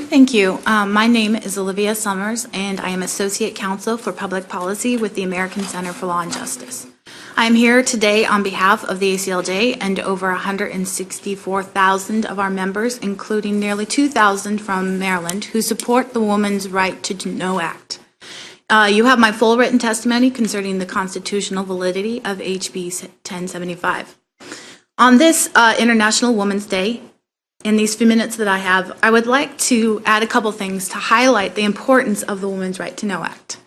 Thank you. My name is Olivia Summers, and I am Associate Counsel for Public Policy with the American Center for Law and Justice. I am here today on behalf of the ACLJ and over 164,000 of our members, including nearly 2,000 from Maryland, who support the Woman's Right to Know Act. You have my full written testimony concerning the constitutional validity of HB 1075. On this International Women's Day, in these few minutes that I have, I would like to add a couple things to highlight the importance of the Women's Right to Know Act.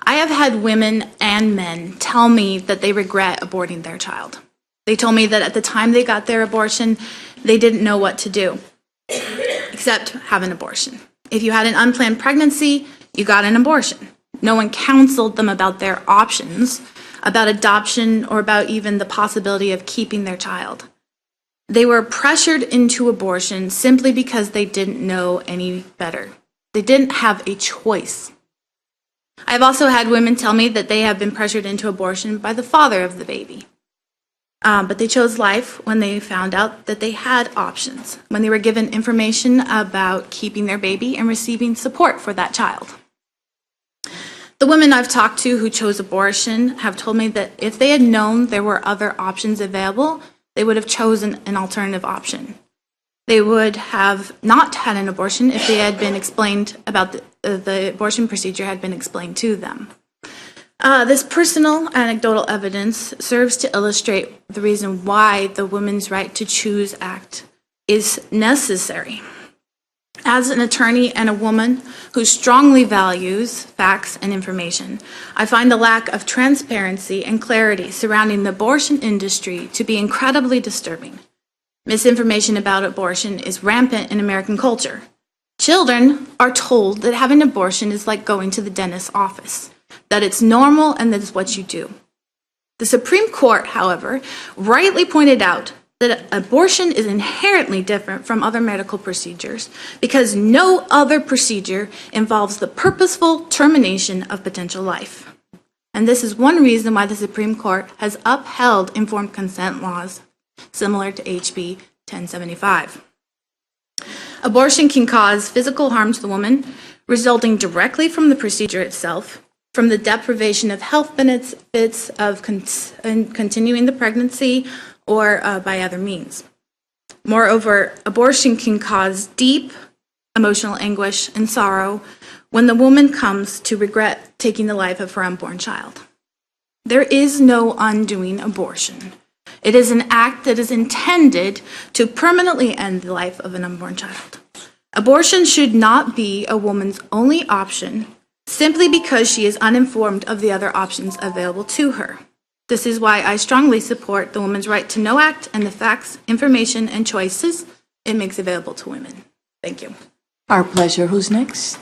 I have had women and men tell me that they regret aborting their child. They told me that at the time they got their abortion, they didn't know what to do except have an abortion. If you had an unplanned pregnancy, you got an abortion. No one counseled them about their options, about adoption, or about even the possibility of keeping their child. They were pressured into abortion simply because they didn't know any better. They didn't have a choice. I've also had women tell me that they have been pressured into abortion by the father of the baby. But they chose life when they found out that they had options, when they were given information about keeping their baby and receiving support for that child. The women I've talked to who chose abortion have told me that if they had known there were other options available, they would have chosen an alternative option. They would have not had an abortion if they had been explained about the abortion procedure had been explained to them. This personal anecdotal evidence serves to illustrate the reason why the Women's Right to Choose Act is necessary. As an attorney and a woman who strongly values facts and information, I find the lack of transparency and clarity surrounding the abortion industry to be incredibly disturbing. Misinformation about abortion is rampant in American culture. Children are told that having an abortion is like going to the dentist's office, that it's normal and that it's what you do. The Supreme Court, however, rightly pointed out that abortion is inherently different from other medical procedures because no other procedure involves the purposeful termination of potential life. And this is one reason why the Supreme Court has upheld informed consent laws similar to HB 1075. Abortion can cause physical harm to the woman, resulting directly from the procedure itself, from the deprivation of health benefits of continuing the pregnancy, or by other means. Moreover, abortion can cause deep emotional anguish and sorrow when the woman comes to regret taking the life of her unborn child. There is no undoing abortion. It is an act that is intended to permanently end the life of an unborn child. Abortion should not be a woman's only option simply because she is uninformed of the other options available to her. This is why I strongly support the Women's Right to Know Act and the facts, information, and choices it makes available to women. Thank you. Our pleasure. Who's next?